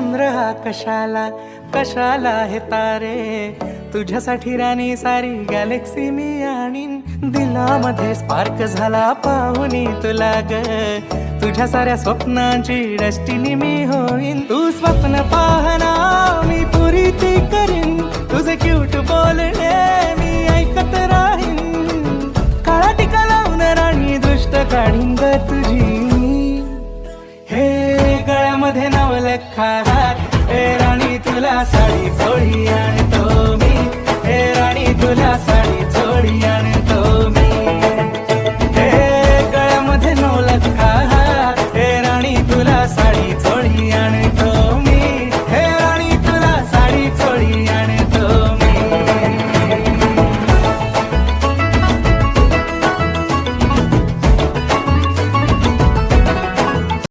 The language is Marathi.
चंद्र हा कशाला कशाला हे तारे, तुझ्यासाठी राणी सारी गॅलेक्सी मी आणीन. दिलामध्ये स्पार्क झाला पाहुनी तुला ग, तुझ्या साऱ्या स्वप्नांची डेस्टिनी मी होईन. तू स्वप्न पाहना मी पुरी ती करीन, तुझे क्यूट बोलणे मी ऐकत राहीन. काळा टिका लावून राणी दृष्ट काढीन ग तुझी. हे गळ्यामध्ये नवलखा हात, हे राणी तुला साडी चोळी आणतो मी. हे राणी तुला साडी चोळी आणतो.